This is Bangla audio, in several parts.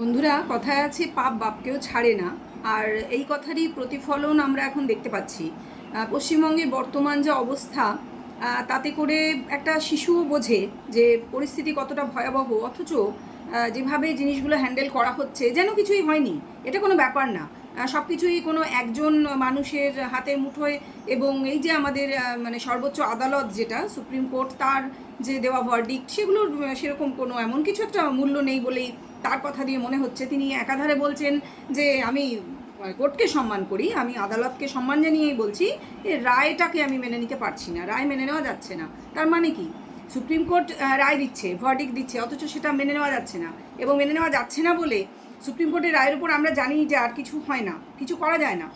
বন্ধুরা, কথায় আছে পাপ বাপকেও ছাড়ে না। আর এই কথারই প্রতিফলন আমরা এখন দেখতে পাচ্ছি। পশ্চিমবঙ্গের বর্তমান যে অবস্থা, তাতে করে একটা শিশুও বোঝে যে পরিস্থিতি কতটা ভয়াবহ, অথচ যেভাবে জিনিসগুলো হ্যান্ডেল করা হচ্ছে যেন কিছুই হয়নি। এটা কোনো ব্যাপার না, সব কিছুই কোনো একজন মানুষের হাতের মুঠোয়। এবং এই যে আমাদের মানে সর্বোচ্চ আদালত যেটা সুপ্রিম কোর্ট, তার যে দেওয়া ভার্ডিক্ট, সেগুলোর সেরকম কোনো এমন কিছু একটা মূল্য নেই বলেই তার কথা দিয়ে মনে হচ্ছে তিনি একাধারে বলছেন যে আমি কোর্টকে সম্মান করি, আমি আদালতকে সম্মান জানিয়েই বলছি, এই রায়টাকে আমি মেনে নিতে পারছি না, রায় মেনে নেওয়া যাচ্ছে না। তার মানে কি, সুপ্রিম কোর্ট রায় দিচ্ছে, ভার্ডিক্ট দিচ্ছে, অথচ সেটা মেনে নেওয়া যাচ্ছে না। এবং মেনে নেওয়া যাচ্ছে না বলে সুপ্রিম কোর্টের রায়ের উপর আমরা জানি যে আর কিছু হয় না, কিছু করা যায় না।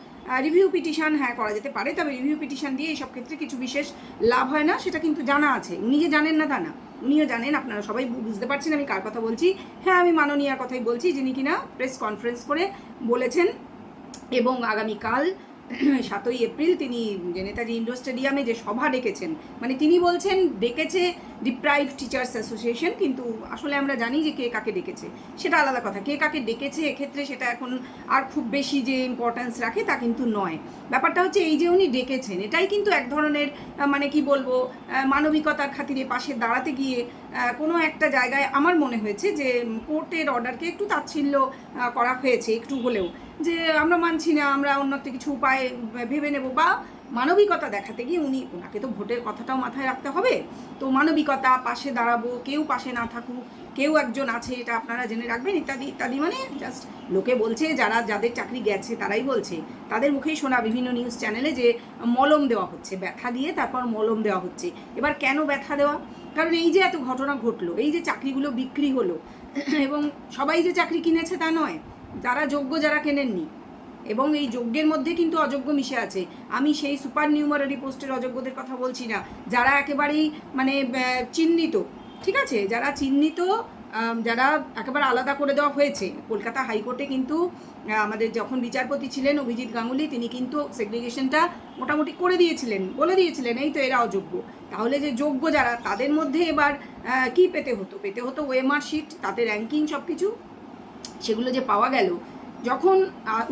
রিভিউ পিটিশন হ্যাঁ করা যেতে পারে, তবে রিভিউ পিটিশন দিয়ে এইসব ক্ষেত্রে কিছু বিশেষ লাভ হয় না, সেটা কিন্তু জানা আছে। উনি যে জানেন না তা না, উনিও জানেন। আপনারা সবাই বুঝতে পারছেন আমি কার কথা বলছি। হ্যাঁ, আমি মাননীয়ার কথাই বলছি, যিনি কিনা প্রেস কনফারেন্স করে বলেছেন। এবং আগামীকাল 7ই এপ্রিল তিনি যে নেতাজি ইন্ডোর স্টেডিয়ামে যে সভা ডেকেছেন, মানে তিনি বলছেন ডেকেছে ডিপ্রাইভ টিচার্স অ্যাসোসিয়েশন, কিন্তু আসলে আমরা জানি যে কে কাকে ডেকেছে, সেটা আলাদা কথা। কে কাকে ডেকেছে এক্ষেত্রে সেটা এখন আর খুব বেশি যে ইম্পর্ট্যান্স রাখে তা কিন্তু নয়। ব্যাপারটা হচ্ছে এই যে উনি ডেকেছেন, এটাই কিন্তু এক ধরনের মানে কি বলবো, মানবিকতার খাতিরে পাশে দাঁড়াতে গিয়ে কোনো একটা জায়গায় আমার মনে হয়েছে যে কোর্টের অর্ডারকে একটু তাচ্ছিল্য করা হয়েছে একটু হলেও, যে আমরা মানছি না, আমরা অন্য একটা কিছু উপায় ভেবে নেব, বা মানবিকতা দেখাতে গিয়ে ওনাকে তো ভোটের কথাটাও মাথায় রাখতে হবে। তো মানবিকতা, পাশে দাঁড়াবো, কেউ পাশে না থাকুক, কেউ একজন আছে এটা আপনারা জেনে রাখবেন, ইত্যাদি ইত্যাদি। মানে জাস্ট লোকে বলছে, যাদের চাকরি গেছে তারাই বলছে, তাদের মুখেই শোনা বিভিন্ন নিউজ চ্যানেলে যে মলম দেওয়া হচ্ছে, ব্যথা দিয়ে তারপর মলম দেওয়া হচ্ছে। এবার কেন ব্যথা দেওয়া? কারণ এই যে এত ঘটনা ঘটলো, এই যে চাকরিগুলো বিক্রি হলো, এবং সবাই যে চাকরি কিনেছে তা নয়, যারা যোগ্য, যারা কেনেননি, এবং এই যোগ্যের মধ্যে কিন্তু অযোগ্য মিশে আছে। আমি সেই সুপার নিউমারারি পোস্টের অযোগ্যদের কথা বলছি না, যারা একেবারেই মানে চিহ্নিত, ঠিক আছে, যারা চিহ্নিত, যারা একেবারে আলাদা করে দেওয়া হয়েছে। কলকাতা হাইকোর্টে কিন্তু আমাদের যখন বিচারপতি ছিলেন অভিজিৎ গাঙ্গুলি, তিনি কিন্তু সেগ্রিগেশনটা মোটামুটি করে দিয়েছিলেন, বলে দিয়েছিলেন এই তো এরা অযোগ্য। তাহলে যে যোগ্য যারা, তাদের মধ্যে এবার কি পেতে হতো ওএমআর শিট, তাতে র্যাঙ্কিং সব কিছু, সেগুলো যে পাওয়া গেল। যখন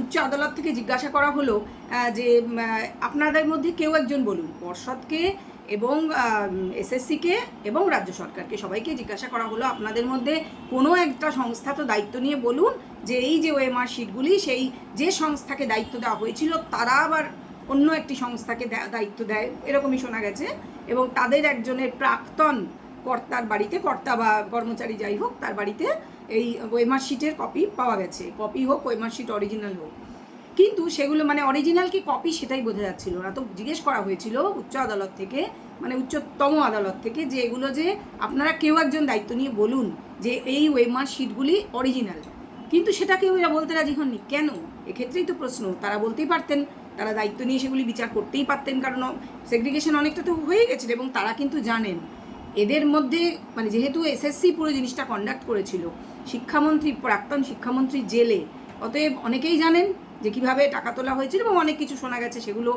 উচ্চ আদালত থেকে জিজ্ঞাসা করা হলো যে আপনাদের মধ্যে কেউ একজন বলুন, পর্ষদকে এবং এসএসসিকে এবং রাজ্য সরকারকে সবাইকে জিজ্ঞাসা করা হলো, আপনাদের মধ্যে কোনো একটা সংস্থা তো দায়িত্ব নিয়ে বলুন যে এই যে ওএমআর শিটগুলি, সেই যে সংস্থাকে দায়িত্ব দেওয়া হয়েছিল তারা আবার অন্য একটি সংস্থাকে দায়িত্ব দেয়, এরকমই শোনা গেছে। এবং তাদের একজনের প্রাক্তন কর্তার বাড়িতে, কর্তা বা কর্মচারী যাই হোক, তার বাড়িতে এই ওএমআর শিটের কপি পাওয়া গেছে। কপি হোক, ওএমআর শিট অরিজিনাল হোক, কিন্তু সেগুলো মানে অরিজিনাল কি কপি সেটাই বোঝা যাচ্ছিল না। তো জিজ্ঞেস করা হয়েছিল উচ্চ আদালত থেকে, মানে উচ্চতম আদালত থেকে, যে এগুলো যে আপনারা কেউ একজন দায়িত্ব নিয়ে বলুন যে এই ওএমআর শিটগুলি অরিজিনাল, কিন্তু সেটা কেউ এরা বলতে রাজি হননি। কেন? এক্ষেত্রেই তো প্রশ্ন। তারা বলতেই পারতেন, তারা দায়িত্ব নিয়ে সেগুলি বিচার করতেই পারতেন, কারণ সেগ্রিগেশন অনেকটা তো হয়ে গেছিল। এবং তারা কিন্তু জানেন এদের মধ্যে, মানে যেহেতু এসএসসি পুরো জিনিসটা কন্ডাক্ট করেছিল, শিক্ষামন্ত্রী, প্রাক্তন শিক্ষামন্ত্রী জেলে, অতএব অনেকেই জানেন যে কীভাবে টাকা তোলা হয়েছিল, এবং অনেক কিছু শোনা গেছে, সেগুলো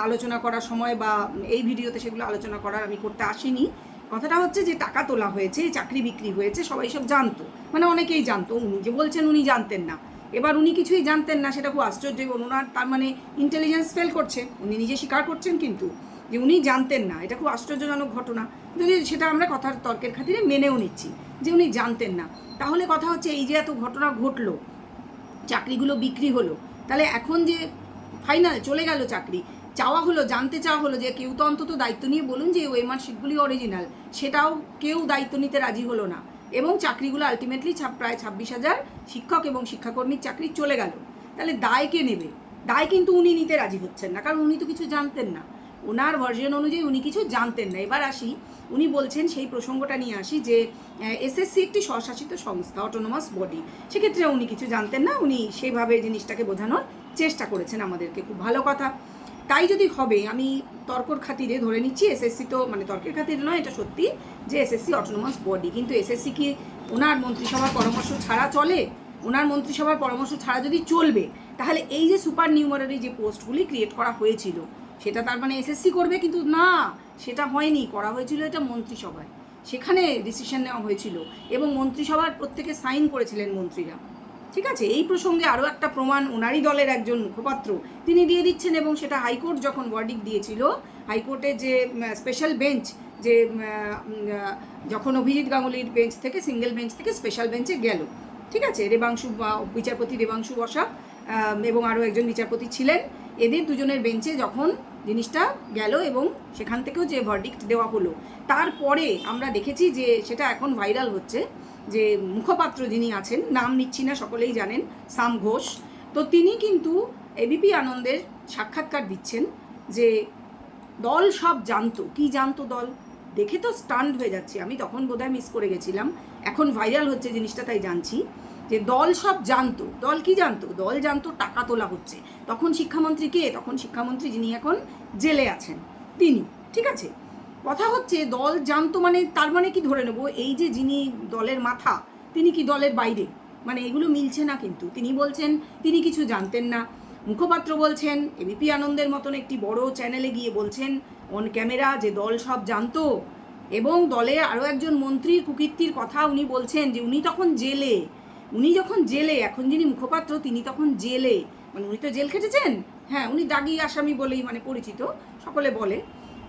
আলোচনা করার সময় বা এই ভিডিওতে সেগুলো আলোচনা করার আমি করতে আসিনি। কথাটা হচ্ছে যে টাকা তোলা হয়েছে, চাকরি বিক্রি হয়েছে, সবাই সব জানতো, মানে অনেকেই জানতো। উনি যে বলছেন উনি জানতেন না, এবার উনি কিছুই জানতেন না, সেটা খুব আশ্চর্য। এবং ওনার তার মানে ইন্টেলিজেন্স ফেল করছে, উনি নিজে স্বীকার করছেন কিন্তু যে উনি জানতেন না। এটা খুব আশ্চর্যজনক ঘটনা, যদি সেটা আমরা কথার তর্কের খাতিরে মেনেও নিচ্ছি যে উনি জানতেন না। তাহলে কথা হচ্ছে এই যে এত ঘটনা ঘটলো, চাকরিগুলো বিক্রি হলো, তাহলে এখন যে ফাইনাল চলে গেল চাকরি, চাওয়া হলো, জানতে চাওয়া হলো যে কেউ তো অন্তত দায়িত্ব নিয়ে বলুন যে ওএমআর শিটগুলি অরিজিনাল, সেটাও কেউ দায়িত্ব নিতে রাজি হলো না। এবং চাকরিগুলো আলটিমেটলি প্রায় 26,000 শিক্ষক এবং শিক্ষাকর্মীর চাকরি চলে গেল। তাহলে দায় কে নেবে? দায় কিন্তু উনি নিতে রাজি হচ্ছেন না, কারণ উনি তো কিছু জানতেন না। ওনার ভার্জন অনুযায়ী উনি কিছু জানতেন না। এবার আসি, উনি বলছেন, সেই প্রসঙ্গটা নিয়ে আসি, যে এসএসসি একটি স্বশাসিত সংস্থা, অটোনোমাস বডি, সেক্ষেত্রে উনি কিছু জানতেন না। উনি সেভাবে জিনিসটাকে বোঝানোর চেষ্টা করেছেন আমাদেরকে, খুব ভালো কথা। তাই যদি হবে, আমি তর্কর খাতিরে ধরে নিচ্ছি এসএসসি তো, মানে তর্কের খাতিরে নয়, এটা সত্যি যে এসএসসি অটোনোমাস বডি, কিন্তু এসএসসি কি ওনার মন্ত্রিসভার পরামর্শ ছাড়া চলে? ওনার মন্ত্রিসভার পরামর্শ ছাড়া যদি চলবে, তাহলে এই যে সুপার নিউমারারি যে পোস্টগুলি ক্রিয়েট করা হয়েছিল, সেটা তার মানে এসএসসি করবে? কিন্তু না, সেটা হয়নি, করা হয়েছিল এটা মন্ত্রিসভায়, সেখানে ডিসিশন নেওয়া হয়েছিল, এবং মন্ত্রিসভার প্রত্যেকে সাইন করেছিলেন মন্ত্রীরা। ঠিক আছে, এই প্রসঙ্গে আরও একটা প্রমাণ ওনারই দলের একজন মুখপাত্র তিনি দিয়ে দিচ্ছেন, এবং সেটা হাইকোর্ট যখন ভার্ডিক্ট দিয়েছিল, হাইকোর্টের যে স্পেশাল বেঞ্চ, যে যখন অভিজিৎ গাঙ্গুলির বেঞ্চ থেকে, সিঙ্গেল বেঞ্চ থেকে স্পেশাল বেঞ্চে গেল, ঠিক আছে, বিচারপতি দেবাংশু বসাক এবং আরও একজন বিচারপতি ছিলেন, এদের দুজনের বেঞ্চে যখন জিনিসটা গেল এবং সেখান থেকেও যে ভার্ডিক্ট দেওয়া হলো, তারপরে আমরা দেখেছি যে সেটা এখন ভাইরাল হচ্ছে, যে মুখপাত্র যিনি আছেন, নাম নিচ্ছি না, সকলেই জানেন, সাম ঘোষ, তো তিনি কিন্তু এবিপি আনন্দের সাক্ষাৎকার দিচ্ছেন যে দল সব জানতো। কি জানতো দল? দেখে তো স্টান্ড হয়ে যাচ্ছে, আমি তখন বোধহয় মিস করে গেছিলাম, এখন ভাইরাল হচ্ছে জিনিসটা, তাই জানছি যে দল সব জানতো। দল কি জানতো? দল জানতো টাকা তোলা হচ্ছে। তখন শিক্ষামন্ত্রী কে? তখন শিক্ষামন্ত্রী যিনি এখন জেলে আছেন তিনি, ঠিক আছে। কথা হচ্ছে দল জানতো মানে, তার মানে কি ধরে নেবো এই যে যিনি দলের মাথা তিনি কি দলের বাইরে? মানে এগুলো মিলছে না কিন্তু। তিনি বলছেন তিনি কিছু জানতেন না, মুখপাত্র বলছেন এবিপি আনন্দের মতন একটি বড় চ্যানেলে গিয়ে বলছেন অন ক্যামেরা যে দল সব জানতো, এবং দলের আরও একজন মন্ত্রীর কুকীর্তির কথা উনি বলছেন যে উনি তখন জেলে, উনি যখন জেলে, এখন যিনি মুখপাত্র তিনি তখন জেলে, মানে উনি তো জেল খেটেছেন, হ্যাঁ উনি দাগি আসামি বলেই মানে পরিচিত, সকলে বলে।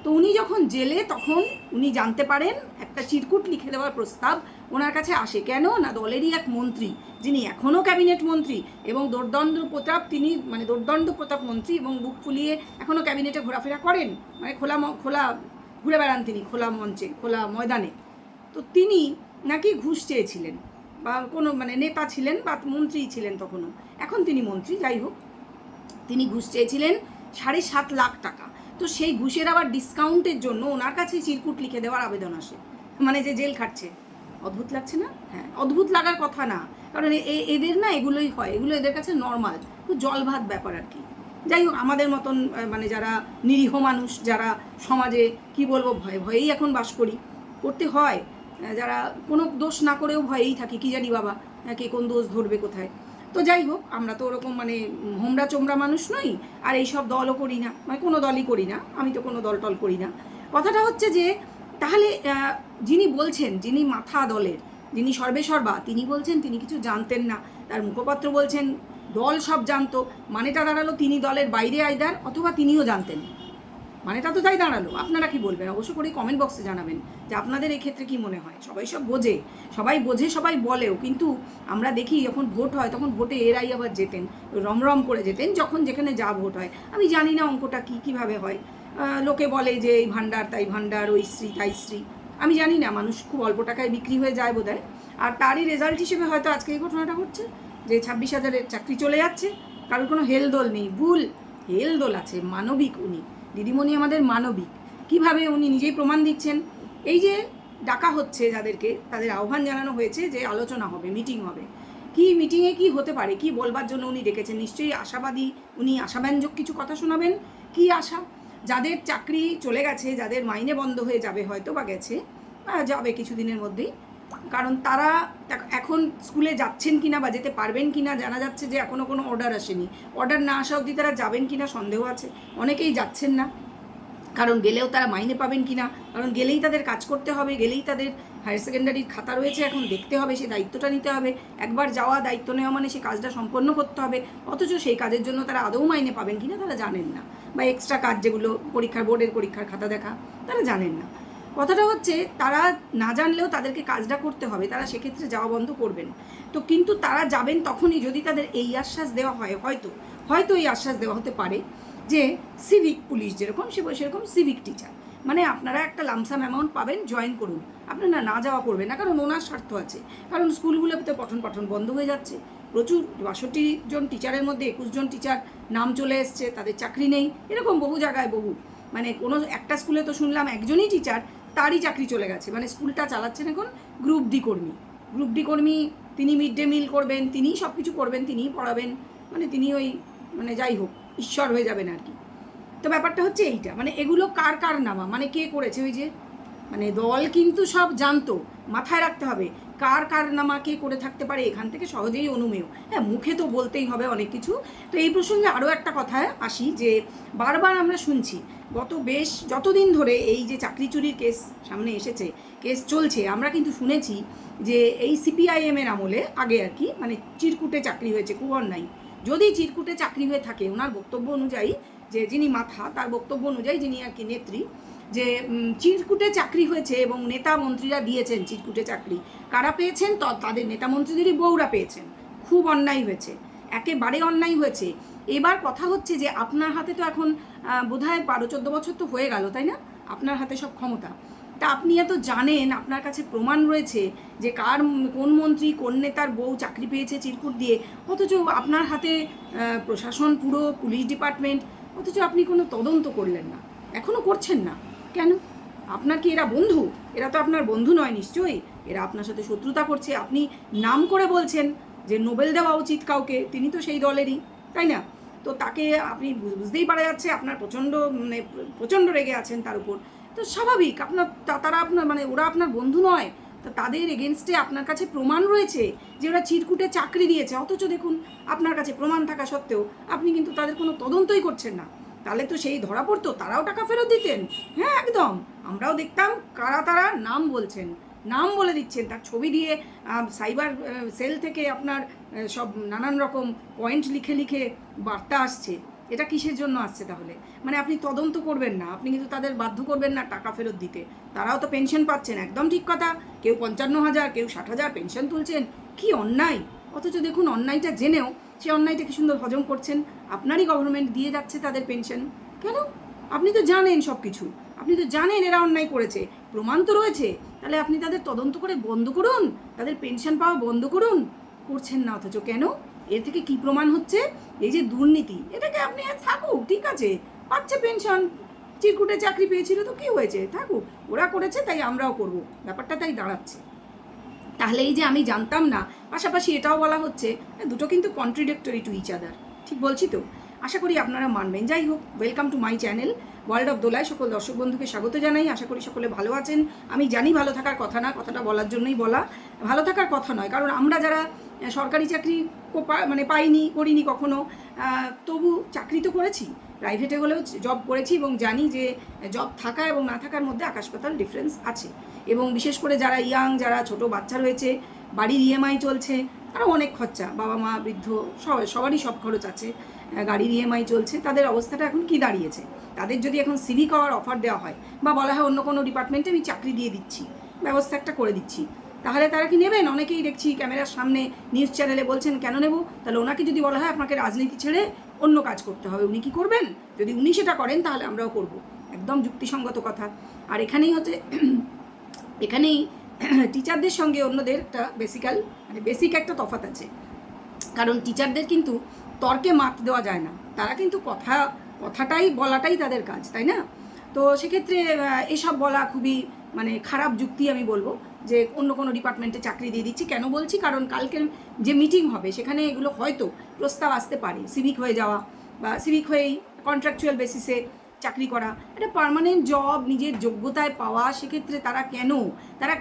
তো উনি যখন জেলে তখন উনি জানতে পারেন, একটা চিরকুট লিখে দেওয়ার প্রস্তাব ওনার কাছে আসে। কেন না, দলেরই এক মন্ত্রী যিনি এখনও ক্যাবিনেট মন্ত্রী এবং দোর্দণ্ড প্রতাপ, তিনি মানে দোর্দণ্ড প্রতাপ মন্ত্রী এবং বুক ফুলিয়ে এখনও ক্যাবিনেটে ঘোরাফেরা করেন, মানে খোলা ঘুরে বেড়ান তিনি খোলা মঞ্চে, খোলা ময়দানে। তো তিনি নাকি ঘুষ চেয়েছিলেন, বা কোনো মানে নেতা ছিলেন বা মন্ত্রী ছিলেন তখনও, এখন তিনি মন্ত্রী, যাই হোক, তিনি ঘুষ চেয়েছিলেন 7.5 লাখ টাকা। তো সেই ঘুষের আবার ডিসকাউন্টের জন্য ওনার কাছে চিরকুট লিখে দেওয়ার আবেদন আসে, মানে যে জেল খাটছে। অদ্ভুত লাগছে না? হ্যাঁ, অদ্ভুত লাগার কথা না, কারণ এদের না এগুলোই হয়, এগুলো এদের কাছে নর্মাল, খুব জলভাত ব্যাপার আর কি। যাই হোক, আমাদের মতন মানে যারা নিরীহ মানুষ, যারা সমাজে কি বলবো ভয়েই এখন বাস করি, করতে হয়, যারা কোনো দোষ না করেও ভয়েই থাকি, কি জানি বাবা কে কোন দোষ ধরবে কোথায়। তো যাই হোক, আমরা তো ওরকম মানে হোমরা চোমরা মানুষ নই, আর এইসব দলও করি না, মানে কোনো দলই করি না, আমি তো কোনো দল টল করি না। কথাটা হচ্ছে যে তাহলে যিনি বলছেন, যিনি মাথা দলের, যিনি সর্বেসর্বা, তিনি বলছেন তিনি কিছু জানতেন না, তার মুখপাত্র বলছেন দল সব জানতো, মানেটা দাঁড়ালো তিনি দলের বাইরে আইদার, অথবা তিনিও জানতেন, মানেটা তো তাই দাঁড়ালো। আপনারা কি বলবেন অবশ্য করে কমেন্ট বক্সে জানাবেন যে আপনাদের এই ক্ষেত্রে কি মনে হয়। সবাই সব বোঝে, সবাই বলেও, কিন্তু আমরা দেখি যখন ভোট হয় তখন ভোটে এরাই আবার যেতেন, রমরম করে যেতেন, যখন যেখানে যা ভোট হয়। আমি জানি না অঙ্কটা কীভাবে হয়, লোকে বলে যে এই ভাণ্ডার তাই ভাণ্ডার, ওই স্ত্রী তাই স্ত্রী, আমি জানি না, মানুষ খুব অল্প টাকায় বিক্রি হয়ে যায় বোধহয়, আর তারই রেজাল্ট হিসেবে হয়তো আজকে এই ঘটনাটা ঘটছে যে 26,000-এর চাকরি চলে যাচ্ছে। কারোর কোনো হেলদোল নেই, ভুল হেলদোল আছে, মানবিক উনি দিদিমণি, আমাদের মানবিক। কিভাবে উনি নিজেই প্রমাণ দিচ্ছেন, এই যে ডাকা হচ্ছে যাদেরকে, তাদের আহ্বান জানানো হয়েছে যে আলোচনা হবে, মিটিং হবে, কি মিটিংয়ে কি হতে পারে, কি বলবার জন্য উনি ডেকেছেন, নিশ্চয়ই আশাবাদী, উনি আশাব্যঞ্জক কিছু কথা শোনাবেন। কি আশা? যাদের চাকরি চলে গেছে, যাদের মাইনে বন্ধ হয়ে যাবে, হয়তো বা গেছে, যাবে কিছুদিনের মধ্যেই, কারণ তারা এখন স্কুলে যাচ্ছেন কিনা বা যেতে পারবেন কিনা, জানা যাচ্ছে যে এখনও কোনো অর্ডার আসেনি, অর্ডার না আসা অবধি তারা যাবেন কিনা সন্দেহ আছে, অনেকেই যাচ্ছেন না, কারণ গেলেও তারা মাইনে পাবেন কিনা, কারণ গেলেই তাদের কাজ করতে হবে, গেলেই তাদের হায়ার সেকেন্ডারির খাতা রয়েছে, এখন দেখতে হবে, সেই দায়িত্বটা নিতে হবে, একবার যাওয়া দায়িত্ব নেওয়া মানে সেই কাজটা সম্পন্ন করতে হবে, অথচ সেই কাজের জন্য তারা আদৌ মাইনে পাবেন কিনা তারা জানেন না, বা এক্সট্রা কাজ যেগুলো বোর্ডের পরীক্ষার খাতা দেখা, তারা জানেন না। কথাটা হচ্ছে তারা না জানলেও তাদেরকে কাজটা করতে হবে, তারা সেক্ষেত্রে যাওয়া বন্ধ করবেন। তো কিন্তু তারা যাবেন তখনই যদি তাদের এই আশ্বাস দেওয়া হয়, হয়তো এই আশ্বাস দেওয়া হতে পারে যে সিভিক পুলিশ যেরকম, সেরকম সিভিক টিচার, মানে আপনারা একটা লামসাম অ্যামাউন্ট পাবেন, জয়েন করুন, আপনারা না যাওয়া করবেন না, কারণ ওনার স্বার্থ আছে, কারণ স্কুলগুলোতে পঠন বন্ধ হয়ে যাচ্ছে, প্রচুর 62 জন টিচারের মধ্যে 21 জন টিচার নাম চলে এসছে, তাদের চাকরি নেই, এরকম বহু জায়গায় মানে কোনো একটা স্কুলে তো শুনলাম একজনই টিচার, তারই চাকরি চলে গেছে, মানে স্কুলটা চালাচ্ছেন এখন গ্রুপ ডি কর্মী, তিনি মিড ডে মিল করবেন, তিনিই সব কিছু করবেন, তিনিই পড়াবেন, মানে তিনি ওই মানে যাই হোক ঈশ্বর হয়ে যাবেন আর কি। তো ব্যাপারটা হচ্ছে এইটা, মানে এগুলো কার নামা, মানে কে করেছে, ওই যে মানে দল কিন্তু সব জানতো, মাথায় রাখতে হবে কার নামা কে করে থাকতে পারে, এখান থেকে সহজেই অনুমেয়। হ্যাঁ, মুখে তো বলতেই হবে অনেক কিছু। তো এই প্রসঙ্গে আরও একটা কথায় আসি, যে বারবার আমরা শুনছি যতদিন ধরে এই যে চাকরি চুরির কেস সামনে এসেছে, কেস চলছে, আমরা কিন্তু শুনেছি যে এই সিপিআইএমের আমলে আগে আর কি মানে চিরকুটে চাকরি হয়েছে, খুব অন্যায়। যদি চিরকুটে চাকরি হয়ে থাকে, ওনার বক্তব্য অনুযায়ী, যে যিনি মাথা তার বক্তব্য অনুযায়ী, যিনি আর কি নেত্রী, যে চিরকুটে চাকরি হয়েছে এবং নেতা মন্ত্রীরা দিয়েছেন চিরকুটে চাকরি, কারা পেয়েছেন? তাদের নেতা মন্ত্রীদেরই বউরা পেয়েছেন। খুব অন্যায় হয়েছে, একেবারে অন্যায় হয়েছে। এবার কথা হচ্ছে যে আপনার হাতে তো এখন বোধহয় 12-14 বছর তো হয়ে গেল, তাই না? আপনার হাতে সব ক্ষমতা, তা আপনি এত জানেন, আপনার কাছে প্রমাণ রয়েছে যে কোন মন্ত্রী কোন নেতার বউ চাকরি পেয়েছে চিরকুট দিয়ে, অথচ আপনার হাতে প্রশাসন পুরো, পুলিশ ডিপার্টমেন্ট, অথচ আপনি কোনো তদন্ত করলেন না, এখনও করছেন না কেন? আপনার কি এরা বন্ধু? এরা তো আপনার বন্ধু নয় নিশ্চয়ই, এরা আপনার সাথে শত্রুতা করছে। আপনি নাম করে বলছেন যে নোবেল দেওয়া উচিত কাউকে, তিনি তো সেই দলেরই, তাই না? তো তাকে আপনি বুঝতেই পারা যাচ্ছে আপনার প্রচণ্ড রেগে আছেন তার উপর। তো স্বাভাবিক, তারা আপনার ওরা আপনার বন্ধু নয়, তো তাদের এগেনস্টে আপনার কাছে প্রমাণ রয়েছে যে ওরা চিরকুটে চাকরি দিয়েছে, অথচ দেখুন আপনার কাছে প্রমাণ থাকা সত্ত্বেও আপনি কিন্তু তাদের কোনো তদন্তই করছেন না। তাহলে তো সেই ধরা পড়তো, তারাও টাকা ফেরত দিতেন। হ্যাঁ একদম, আমরাও দেখতাম কারা তারা, নাম বলছেন, নাম বলে দিচ্ছেন, তার ছবি দিয়ে সাইবার সেল থেকে আপনার সব নানান রকম পয়েন্ট লিখে লিখে বার্তা আসছে। এটা কিসের জন্য আসছে তাহলে? আপনি তদন্ত করবেন না, আপনি কিন্তু তাদের বাধ্য করবেন না টাকা ফেরত দিতে। তারাও তো পেনশন পাচ্ছেন, একদম ঠিক কথা। কেউ 55,000, কেউ 60,000 পেনশন তুলছেন। কি অন্যায়! অথচ দেখুন অন্যায়টা জেনেও সে অন্যায়টা কি সুন্দর হজম করছেন। আপনারই গভর্নমেন্ট দিয়ে যাচ্ছে তাদের পেনশন। কেন? আপনি তো জানেন সব কিছু, আপনি তো জানেন এরা অন্যায় করেছে, প্রমাণ তো রয়েছে। তাহলে আপনি তাদের তদন্ত করে বন্ধ করুন, তাদের পেনশন পাওয়া বন্ধ করুন। করছেন না, অথচ কেন? এর থেকে কি প্রমাণ হচ্ছে? এই যে দুর্নীতি, এটাকে আপনি থাকুক, ঠিক আছে, পাচ্ছে পেনশন, চিরকুটে চাকরি পেয়েছিল তো কি হয়েছে, থাকুক, ওরা করেছে তাই আমরাও করব, ব্যাপারটা তাই দাঁড়াচ্ছে। তাহলে এই যে আমি জানতাম না, পাশাপাশি এটাও বলা হচ্ছে, দুটো কিন্তু কন্ট্রাডিক্টরি টু ইচ আদার। ঠিক বলছি তো? আশা করি আপনারা মানবেন। যাই হোক, welcome to my channel world of দোলায়। সকল দর্শক বন্ধুকে স্বাগত জানাই। আশা করি সকলে ভালো আছেন। আমি জানি ভালো থাকার কথা না, কথাটা বলার জন্যই বলা, ভালো থাকার কথা নয়, কারণ আমরা যারা সরকারি চাকরি পাইনি, করিনি কখনো, তবু চাকরি তো করেছি, প্রাইভেটে হলেও জব করেছি, এবং জানি যে জব থাকা এবং না থাকার মধ্যে আকাশ পাতাল ডিফারেন্স আছে। এবং বিশেষ করে যারা ইয়াং, যারা ছোট বাচ্চা রয়েছে, বাড়ির ইএমআই চলছে, আরও অনেক খরচা, বাবা মা, বৃদ্ধ, সবারই সব খরচ আছে, গাড়ির ইএমআই চলছে, তাদের অবস্থাটা এখন কি দাঁড়িয়েছে? তাদের যদি এখন সিভিক হওয়ার অফার দেওয়া হয়, বা বলা হয় অন্য কোনো ডিপার্টমেন্টে আমি চাকরি দিয়ে দিচ্ছি, ব্যবস্থা একটা করে দিচ্ছি, তাহলে তারা কি নেবেন? অনেকেই দেখছি ক্যামেরার সামনে নিউজ চ্যানেলে বলছেন কেন নেব। তাহলে ওনাকে যদি বলা হয় আপনাকে রাজনীতি ছেড়ে অন্য কাজ করতে হবে, উনি কি করবেন? যদি উনি সেটা করেন তাহলে আমরাও করব, একদম যুক্তিসঙ্গত কথা। আর এখানেই টিচারদের সঙ্গে অন্যদের একটা বেসিক একটা তফাৎ আছে। কারণ টিচারদের কিন্তু তর্কে মাত দেওয়া যায় না, তারা কিন্তু কথাটাই বলাটাই তাদের কাজ, তাই না? তো সেক্ষেত্রে এসব বলা খুবই খারাপ যুক্তি আমি বলবো, যে অন্য কোনো ডিপার্টমেন্টে চাকরি দিয়ে দিচ্ছি। কেন বলছি? কারণ কালকের যে মিটিং হবে সেখানে এগুলো হয়তো প্রস্তাব আসতে পারে, সিভিক হয়ে যাওয়া, বা সিভিক হয়েই কন্ট্রাকচুয়াল বেসিসে চাকরি করা, এটা পার্মানেন্ট জব, নিজের যোগ্যতায় পাওয়া। সেক্ষেত্রে তারা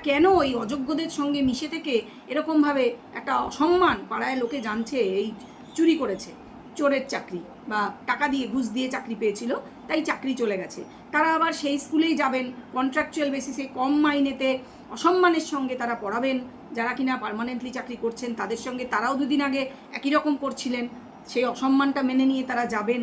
কেন এই অযোগ্যদের সঙ্গে মিশে থেকে এরকমভাবে একটা অসম্মান, পাড়ায় লোকে জানছে এই চুরি করেছে, চোরের চাকরি, বা টাকা দিয়ে ঘুষ দিয়ে চাকরি পেয়েছিল তাই চাকরি চলে গেছে, তারা আবার সেই স্কুলেই যাবেন কন্ট্রাকচুয়াল বেসিসে, কম মাইনেতে, অসম্মানের সঙ্গে তারা পড়াবেন। যারা কিনা পার্মানেন্টলি চাকরি করছেন তাদের সঙ্গে তারাও দুদিন আগে একই রকম করছিলেন, সেই অসম্মানটা মেনে নিয়ে তারা যাবেন।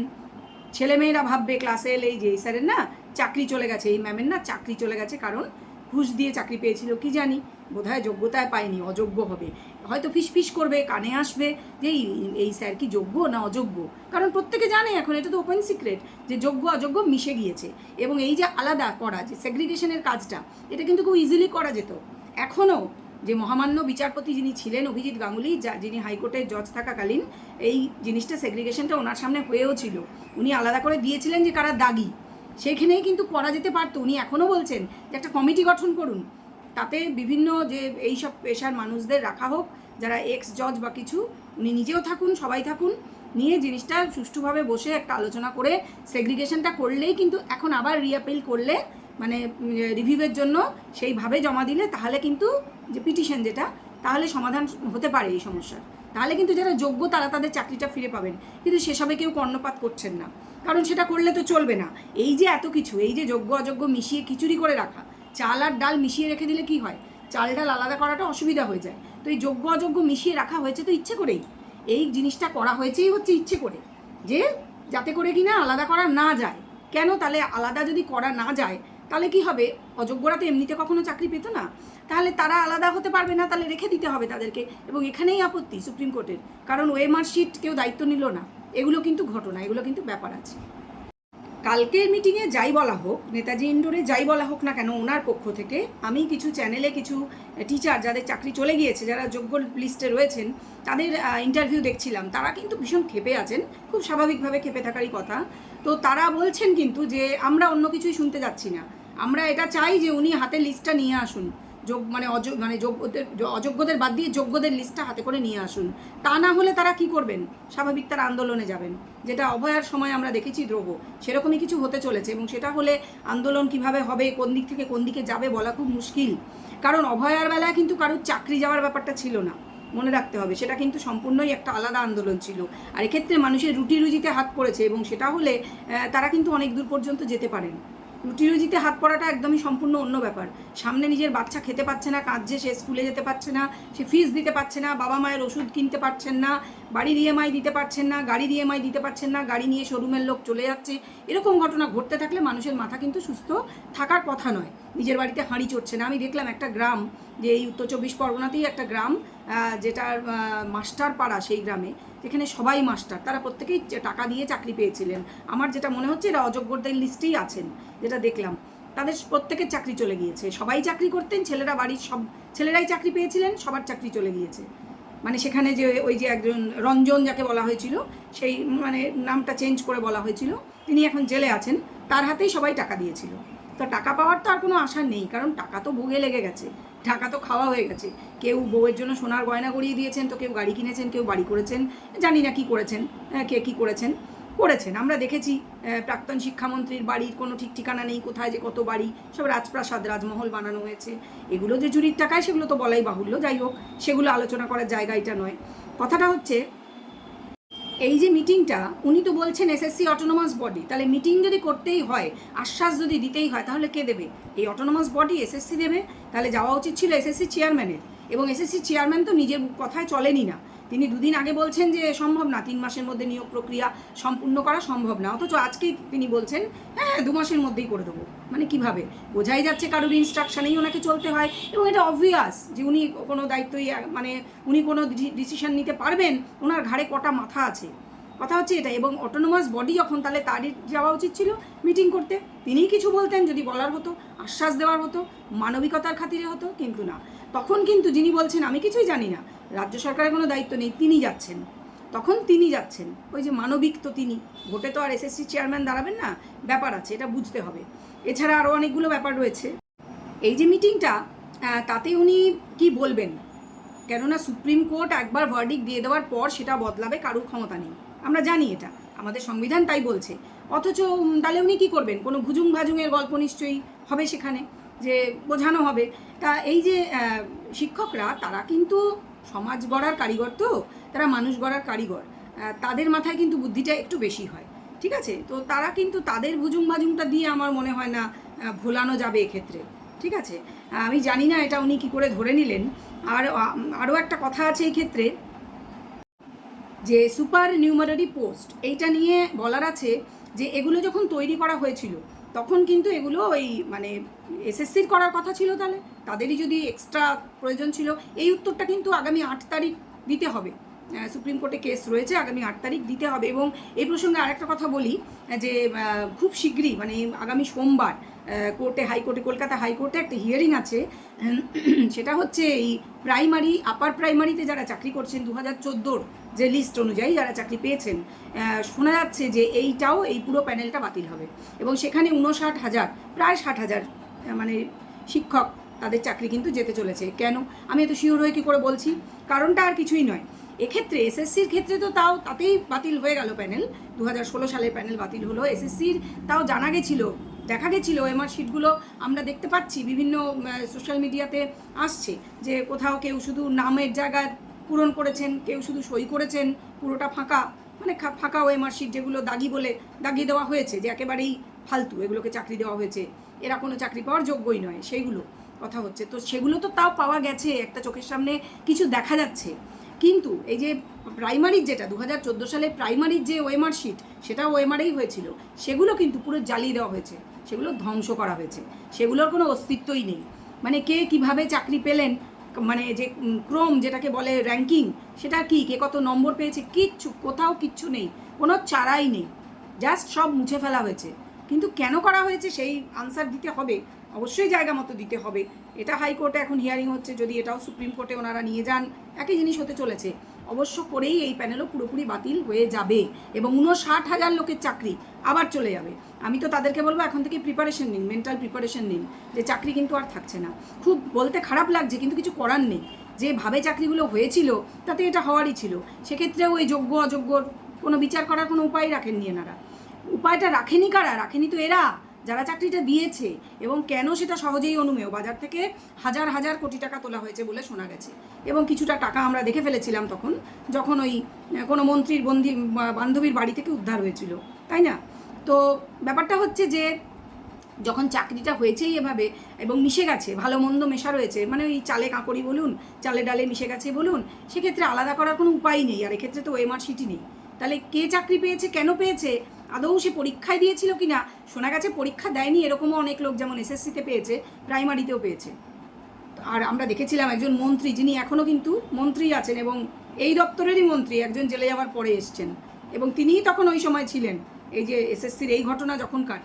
ছেলেমেয়েরা ভাববে ক্লাসে এলেই যে এই স্যারের না চাকরি চলে গেছে, এই ম্যামের না চাকরি চলে গেছে, কারণ ঘুষ দিয়ে চাকরি পেয়েছিল, কি জানি, বোধহয় যোগ্যতায় পায়নি, অযোগ্য হবে, হয়তো ফিস করবে, কানে আসবে যে এই স্যার কি যোগ্য না অযোগ্য। কারণ প্রত্যেকে জানে এখন, এটা তো ওপেন সিক্রেট, যে যোগ্য অযোগ্য মিশে গিয়েছে। এবং এই যে আলাদা করা, যে সেগ্রিগেশনের কাজটা, এটা কিন্তু খুব ইজিলি করা যেত। এখনও যে মহামান্য বিচারপতি যিনি ছিলেন অভিজিৎ গাঙ্গুলি, যিনি হাইকোর্টের জজ থাকাকালীন এই জিনিসটা, সেগ্রিগেশনটা ওনার সামনে হয়েও ছিল, উনি আলাদা করে দিয়েছিলেন যে কারা দাগি, সেখানেই কিন্তু করা যেতে পারতো। উনি এখনও বলছেন যে একটা কমিটি গঠন করুন, তাতে বিভিন্ন যে এইসব পেশার মানুষদের রাখা হোক, যারা এক্স জজ বা কিছু, উনি নিজেও থাকুন, সবাই থাকুন, নিয়ে জিনিসটা সুষ্ঠুভাবে বসে একটা আলোচনা করে সেগ্রিগেশনটা করলেই কিন্তু, এখন আবার রিঅ্যাপিল করলে রিভিউয়ের জন্য সেইভাবে জমা দিলে, তাহলে কিন্তু যে পিটিশন যেটা, তাহলে সমাধান হতে পারে এই সমস্যার। তাহলে কিন্তু যারা যোগ্য তারা তাদের চাকরিটা ফিরে পাবেন। কিন্তু সেসবে কেউ কর্ণপাত করছেন না, কারণ সেটা করলে তো চলবে না। এই যে এত কিছু, এই যে যোগ্য অযোগ্য মিশিয়ে খিচুড়ি করে রাখা, চাল আর ডাল মিশিয়ে রেখে দিলে কি হয়? চাল ডাল আলাদা করাটা অসুবিধা হয়ে যায়। তো এই যোগ্য অযোগ্য মিশিয়ে রাখা হয়েছে তো ইচ্ছে করেই, এই জিনিসটা করা হয়েছেই হচ্ছে ইচ্ছে করে, যে যাতে করে কিনা আলাদা করা না যায়। কেন তাহলে আলাদা যদি করা না যায় তাহলে কি হবে, অযোগ্যরা তো এমনিতে কখনো চাকরি পেতো না, তাহলে তারা আলাদা হতে পারবে না, তাহলে রেখে দিতে হবে তাদেরকে। এবং এখানেই আপত্তি সুপ্রিম কোর্টের, কারণ ওএমআর শিট কেউ দায়িত্ব নিল না। এগুলো কিন্তু ঘটনা, এগুলো কিন্তু ব্যাপার আছে। কালকের মিটিংয়ে যাই বলা হোক, নেতাজি ইন্ডোরে যাই বলা হোক না কেন, ওনার পক্ষ থেকে আমি কিছু চ্যানেলে কিছু টিচার যাদের চাকরি চলে গিয়েছে, যারা যোগ্য লিস্টে রয়েছেন, তাদের ইন্টারভিউ দেখছিলাম। তারা কিন্তু ভীষণ ক্ষেপে আছেন, খুব স্বাভাবিকভাবে ক্ষেপে থাকারই কথা। তো তারা বলছেন কিন্তু যে আমরা অন্য কিছুই শুনতে যাচ্ছি না, আমরা এটা চাই যে উনি হাতে লিস্টটা নিয়ে আসুন, অযোগ্যদের বাদ দিয়ে যোগ্যদের লিস্টটা হাতে করে নিয়ে আসুন। তা না হলে তারা কি করবেন, স্বাভাবিক তারা আন্দোলনে যাবেন, যেটা অভয়ার সময় আমরা দেখেছি দ্রোহ, সেরকমই কিছু হতে চলেছে। এবং সেটা হলে আন্দোলন কিভাবে হবে, কোন দিক থেকে কোন দিকে যাবে বলা খুব মুশকিল। কারণ অভয়ার বেলায় কিন্তু কারোর চাকরি যাওয়ার ব্যাপারটা ছিল না, মনে রাখতে হবে, সেটা কিন্তু সম্পূর্ণই একটা আলাদা আন্দোলন ছিল। আর এক্ষেত্রে মানুষের রুটি রুজিতে হাত পড়েছে, এবং সেটা হলে তারা কিন্তু অনেক দূর পর্যন্ত যেতে পারেন। রুটি রুজিতে হাত পড়াটা একদমই সম্পূর্ণ অন্য ব্যাপার। সামনে নিজের বাচ্চা খেতে পাচ্ছে না, কাঁদছে, সে স্কুলে যেতে পারছে না, সে ফিস দিতে পারছে না, বাবা মায়ের ওষুধ কিনতে পারছেন না, বাড়ির ইএমআই দিতে পারছেন না, গাড়ির ইএমআই দিতে পারছেন না, গাড়ি নিয়ে শোরুমের লোক চলে যাচ্ছে। এরকম ঘটনা ঘটতে থাকলে মানুষের মাথা কিন্তু সুস্থ থাকার কথা নয়। নিজের বাড়িতে হাঁড়ি চড়ছে না। আমি দেখলাম একটা গ্রাম, যে এই উত্তর 24 পরগনাতেই একটা গ্রাম, যেটার মাস্টার পাড়া, সেই গ্রামে যেখানে সবাই মাস্টার, তারা প্রত্যেকেই টাকা দিয়ে চাকরি পেয়েছিলেন। আমার যেটা মনে হচ্ছে এরা অযোগ্যদের লিস্টেই আছেন, যেটা দেখলাম। তাদের প্রত্যেকের চাকরি চলে গিয়েছে, সবাই চাকরি করতেন, ছেলেরা বাড়ির সব ছেলেরাই চাকরি পেয়েছিলেন, সবার চাকরি চলে গিয়েছে। মানে সেখানে যে ওই যে একজন রঞ্জন যাকে বলা হয়েছিল, সেই মানে নামটা চেঞ্জ করে বলা হয়েছিল, তিনি এখন জেলে আছেন, তার হাতেই সবাই টাকা দিয়েছিল। তো টাকা পাওয়ার তো আর কোনো আশা নেই, কারণ টাকা তো ভোগে লেগে গেছে, টাকা তো খাওয়া হয়ে গেছে। কেউ বউয়ের জন্য সোনার গয়না গড়িয়ে দিয়েছেন, তো কেউ গাড়ি কিনেছেন, কেউ বাড়ি করেছেন, জানি না কি করেছেন, কে কী করেছেন। আমরা দেখেছি প্রাক্তন শিক্ষামন্ত্রীর বাড়ির কোনো ঠিক ঠিকানা নেই, কোথায় যে কত বাড়ি, সব রাজপ্রাসাদ, রাজমহল বানানো হয়েছে। এগুলো যে চুরির টাকায়, সেগুলো তো বলাই বাহুল্য। যাই হোক, সেগুলো আলোচনা করার জায়গা এটা নয়। কথাটা হচ্ছে এই যে মিটিংটা, উনি তো বলছেন এসএসসি অটোনমাস বডি, তাহলে মিটিং যদি করতেই হয়, আশ্বাস যদি দিতেই হয়, তাহলে কে দেবে? এই অটোনমাস বডি এসএসসি দেবে? তাহলে যাওয়া উচিত ছিল এসএসসি চেয়ারম্যানের। এবং এসএসসি চেয়ারম্যান তো নিজের কথায় চলেনই না। তিনি দুদিন আগে বলছেন যে সম্ভব না, 3 মাসের মধ্যে নিয়োগ প্রক্রিয়া সম্পূর্ণ করা সম্ভব না, অথচ আজকেই তিনি বলছেন হ্যাঁ 2 মাসের মধ্যেই করে দেবো। মানে কিভাবে? বোঝাই যাচ্ছে কারোর ইনস্ট্রাকশনেই ওনাকে চলতে হয়। এবং এটা অবভিয়াস যে উনি কোনো দায়িত্বই, মানে উনি কোনো ডিসিশন নিতে পারবেন, ওনার ঘাড়ে কটা মাথা আছে। কথা হচ্ছে এটা। এবং অটোনমাস বডি যখন, তাহলে তারই যাওয়া উচিত ছিল মিটিং করতে, তিনিই কিছু বলতেন, যদি বলার হতো, আশ্বাস দেওয়ার হতো, মানবিকতার খাতিরে হতো। কিন্তু না, তখন কিন্তু যিনি বলছেন আমি কিছুই জানি না, রাজ্য সরকারের কোনো দায়িত্ব নেই, তিনি যাচ্ছেন, তখন তিনি যাচ্ছেন। ওই যে মানবিক তো তিনি, ভোটে তো আর এসএসসি চেয়ারম্যান দাঁড়াবেন না, ব্যাপার আছে, এটা বুঝতে হবে। এছাড়া আরও অনেকগুলো ব্যাপার রয়েছে। এই যে মিটিংটা, তাতে উনি কি বলবেন, কেননা সুপ্রিম কোর্ট একবার ভার্ডিক্ট দিয়ে দেওয়ার পর সেটা বদলাবে কারোর ক্ষমতা নেই, আমরা জানি, এটা আমাদের সংবিধান তাই বলছে। অথচ তাহলে উনি কী করবেন? কোনো ভুজুং ভাজুংয়ের গল্প নিশ্চয়ই হবে সেখানে, যে বোঝানো হবে। তা এই যে শিক্ষকরা, তারা কিন্তু সমাজ গড়ার কারিগর, তো তারা মানুষ গড়ার কারিগর, তাদের মাথায় কিন্তু বুদ্ধিটা একটু বেশি হয়, ঠিক আছে? তো তারা কিন্তু তাদের ভুজুং ভাজুংটা দিয়ে আমার মনে হয় না ভোলানো যাবে এক্ষেত্রে, ঠিক আছে? আমি জানি না এটা উনি কী করে ধরে নিলেন। আর আরও একটা কথা আছে এই ক্ষেত্রে, যে সুপার নিউমারারি পোস্ট, এইটা নিয়ে বলার আছে যে এগুলো যখন তৈরি করা হয়েছিল, তখন কিন্তু এগুলো ওই মানে এসএসসির করার কথা ছিল, তাহলে তাদেরই যদি এক্সট্রা প্রয়োজন ছিল। এই উত্তরটা কিন্তু আগামী 8 তারিখ দিতে হবে, সুপ্রিম কোর্টে কেস রয়েছে, আগামী 8 তারিখ দিতে হবে। এবং এই প্রসঙ্গে আরেকটা কথা বলি, যে খুব শীঘ্রই, মানে আগামী সোমবার হাইকোর্টে, কলকাতা হাইকোর্টে একটা হিয়ারিং আছে। সেটা হচ্ছে এই প্রাইমারি, আপার প্রাইমারিতে যারা চাকরি করছেন 2014 যে লিস্ট অনুযায়ী যারা চাকরি পেয়েছেন, শোনা যাচ্ছে যে এইটাও, এই পুরো প্যানেলটা বাতিল হবে। এবং সেখানে 59,000, প্রায় 60,000 মানে শিক্ষক, তাদের চাকরি কিন্তু যেতে চলেছে। কেন আমি এত শিওর হয়ে কী করে বলছি? কারণটা আর কিছুই নয়। এক্ষেত্রে এসএসসির ক্ষেত্রে তো তাতেই বাতিল হয়ে গেল প্যানেল, 2016 সালের প্যানেল বাতিল হলো। এসএসসির তাও জানা গেছিলো, দেখা গেছিলো, এমআর শিটগুলো আমরা দেখতে পাচ্ছি, বিভিন্ন সোশ্যাল মিডিয়াতে আসছে, যে কোথাও কেউ শুধু নামের জায়গায় পূরণ করেছেন, কেউ শুধু সই করেছেন, পুরোটা ফাঁকা, মানে ফাঁকা ওএমআর শিট, যেগুলো দাগি বলে দাগিয়ে দেওয়া হয়েছে, যে একেবারেই ফালতু, এগুলোকে চাকরি দেওয়া হয়েছে, এরা কোনো চাকরি পাওয়ার যোগ্যই নয়, সেইগুলো কথা হচ্ছে। তো সেগুলো তো তাও পাওয়া গেছে, একটা চোখের সামনে কিছু দেখা যাচ্ছে। কিন্তু এই যে প্রাইমারির যেটা 2014 সালে প্রাইমারির যে ওএমআর শিট, সেটাও ওএমআরেই হয়েছিল, সেগুলো কিন্তু পুরো জ্বালিয়ে দেওয়া হয়েছে, সেগুলো ধ্বংস করা হয়েছে, সেগুলোর কোনো অস্তিত্বই নেই। মানে কে কিভাবে চাকরি পেলেন, মানে যে ক্রম যেটাকে বলে র্যাঙ্কিং, সেটা কি, কে কত নম্বর পেয়েছে, কিচ্ছু, কোথাও কিচ্ছু নেই, কোনো চারাই নেই, জাস্ট সব মুছে ফেলা হয়েছে। কিন্তু কেন করা হয়েছে সেই আনসার দিতে হবে, অবশ্যই জায়গা মতো দিতে হবে। এটা হাইকোর্টে এখন হিয়ারিং হচ্ছে, যদি এটাও সুপ্রিম কোর্টে ওনারা নিয়ে যান, একই জিনিস হতে চলেছে। অবশ্য করেই এই প্যানেলও পুরোপুরি বাতিল হয়ে যাবে এবং 59,000 লোকের চাকরি আবার চলে যাবে। আমি তো তাদেরকে বলবো এখন থেকে প্রিপারেশন নিন, মেন্টাল প্রিপারেশন নিন, যে চাকরি কিন্তু আর থাকছে না। খুব বলতে খারাপ লাগছে, কিন্তু কিছু করার নেই। যেভাবে চাকরিগুলো হয়েছিল তাতে এটা হওয়ারই ছিল। সেক্ষেত্রেও ওই যোগ্য অযোগ্যর কোনো বিচার করার কোনো উপায় রাখেননি এনারা। উপায়টা রাখেনি কারা? রাখেনি তো এরা, যারা চাকরিটা দিয়েছে। এবং কেন সেটা সহজেই অনুমেয়, বাজার থেকে হাজার হাজার কোটি টাকা তোলা হয়েছে বলে শোনা গেছে, এবং কিছুটা টাকা আমরা দেখে ফেলেছিলাম তখন, যখন ওই কোনো মন্ত্রীর বান্ধবীর বাড়ি থেকে উদ্ধার হয়েছিল, তাই না? তো ব্যাপারটা হচ্ছে যে যখন চাকরিটা হয়েছেই এভাবে এবং মিশে গেছে, ভালো মন্দ মেশা রয়েছে, মানে ওই চালে কাঁকড়ি বলুন, চালে ডালে মিশে গেছে বলুন, সেক্ষেত্রে আলাদা করার কোনো উপায় নেই। আর এক্ষেত্রে তো ওএমআর শিটই নেই। তাহলে কে চাকরি পেয়েছে, কেন পেয়েছে, আদৌ সে পরীক্ষায় দিয়েছিল কি না? শোনা গেছে পরীক্ষা দেয়নি, এরকমও অনেক লোক, যেমন এসএসসিতে পেয়েছে, প্রাইমারিতেও পেয়েছে। আর আমরা দেখেছিলাম একজন মন্ত্রী, যিনি এখনও কিন্তু মন্ত্রী আছেন এবং এই দপ্তরেরই মন্ত্রী, একজন জেলে যাওয়ার পরে এসছেন, এবং তিনিই তখন ওই সময় ছিলেন, এই যে এসএসসির এই ঘটনা যখনকার,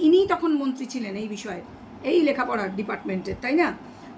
ইনিই তখন মন্ত্রী ছিলেন এই বিষয়ে, এই লেখাপড়ার ডিপার্টমেন্টের, তাই না?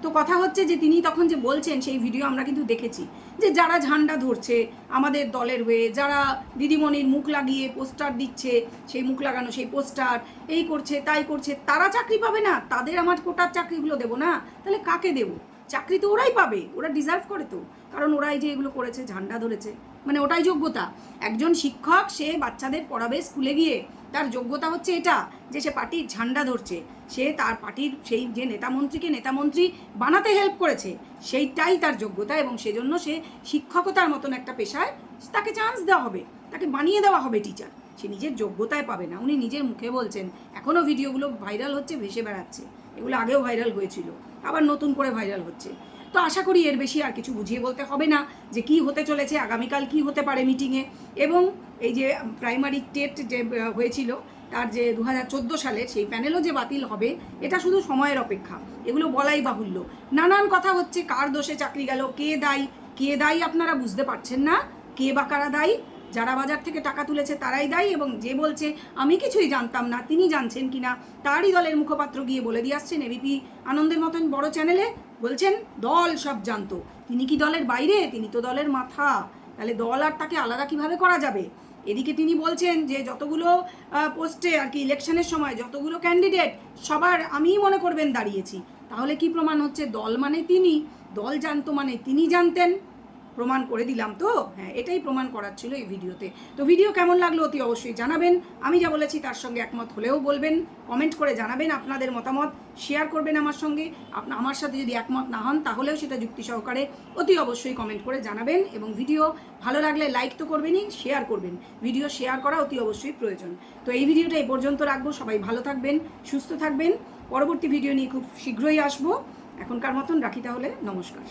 তো কথা হচ্ছে যে তিনি তখন যে বলছেন, সেই ভিডিও আমরা কিন্তু দেখেছি, যে যারা ঝান্ডা ধরছে আমাদের দলের হয়ে, যারা দিদিমণির মুখ লাগিয়ে পোস্টার দিচ্ছে, সেই মুখ লাগানো সেই পোস্টার এই করছে তাই করছে, তারা চাকরি পাবে না, তাদের আমার কোটার চাকরিগুলো দেবো না, তাহলে কাকে দেবো? চাকরি তো ওরাই পাবে, ওরা ডিজার্ভ করে তো, কারণ ওরাই যে এগুলো করেছে, ঝান্ডা ধরেছে, মানে ওটাই যোগ্যতা। একজন শিক্ষক, সে বাচ্চাদের পড়াবে স্কুলে গিয়ে, তার যোগ্যতা হচ্ছে এটা, যে সে পার্টির ঝান্ডা ধরছে, সে তার পার্টির সেই যে নেতামন্ত্রীকে নেতামন্ত্রী বানাতে হেল্প করেছে, সেইটাই তার যোগ্যতা, এবং সেজন্য সে শিক্ষকতার মতন একটা পেশায় তাকে চান্স দেওয়া হবে, তাকে বানিয়ে দেওয়া হবে টিচার। সে নিজের যোগ্যতায় পাবে না, উনি নিজের মুখে বলছেন। এখনও ভিডিওগুলো ভাইরাল হচ্ছে, ভেসে বেড়াচ্ছে, এগুলো আগেও ভাইরাল হয়েছিল, আবার নতুন করে ভাইরাল হচ্ছে। তো আশা করি এর বেশি আর কিছু বুঝিয়ে বলতে হবে না, যে কি হতে চলেছে আগামীকাল, কি হতে পারে মিটিংয়ে, এবং এই যে প্রাইমারি টেট যে হয়েছিল, তার যে 2014 সালের সেই প্যানেলও যে বাতিল হবে, এটা শুধু সময়ের অপেক্ষা, এগুলো বলাই বাহুল্য। নানান কথা হচ্ছে, কার দোষে চাকরি গেল, কে দায়ী আপনারা বুঝতে পারছেন না, কে বা কারা দায়ী? যারা বাজার থেকে টাকা তুলেছে তারাই দায়ী, এবং যে বলছে আমি কিছুই জানতাম না, তিনি জানছেন কিনা তারই দলের মুখপাত্র গিয়ে বলে দিয়ে আসছেন এবিপি আনন্দের মতন বড় চ্যানেলে, বলছেন দল সব জানতো। তিনি কি দলের বাইরে? তিনি তো দলের মাথা, তাহলে দল আর তাকে আলাদা কিভাবে করা যাবে? এদিকে তিনি বলছেন যে যতগুলো পোস্টে আর কি ইলেকশনের সময় যতগুলো ক্যান্ডিডেট, সবার আমিই মনে করবেন দাঁড়িয়েছি। তাহলে কি প্রমাণ হচ্ছে? দল মানে তিনি, দল জানতো মানে তিনি জানতেন। প্রমাণ করে দিলাম তো, হ্যাঁ, এটাই প্রমাণ করার ছিল এই ভিডিওতে। তো ভিডিও কেমন লাগলো অতি অবশ্যই জানাবেন, আমি যা বলেছি তার সঙ্গে একমত হলেও বলবেন, কমেন্ট করে জানাবেন আপনাদের মতামত, শেয়ার করবেন আমার সঙ্গে। আমার সাথে যদি একমত না হন তাহলেও সেটা যুক্তি সহকারে অতি অবশ্যই কমেন্ট করে জানাবেন, এবং ভিডিও ভালো লাগলে লাইক তো করবেনই, শেয়ার করবেন, ভিডিও শেয়ার করা অতি অবশ্যই প্রয়োজন। তো এই ভিডিওটা এই পর্যন্ত রাখবো, সবাই ভালো থাকবেন, সুস্থ থাকবেন, পরবর্তী ভিডিও নিয়ে খুব শীঘ্রই আসবো। এখনকার মতন রাখি তাহলে, নমস্কার।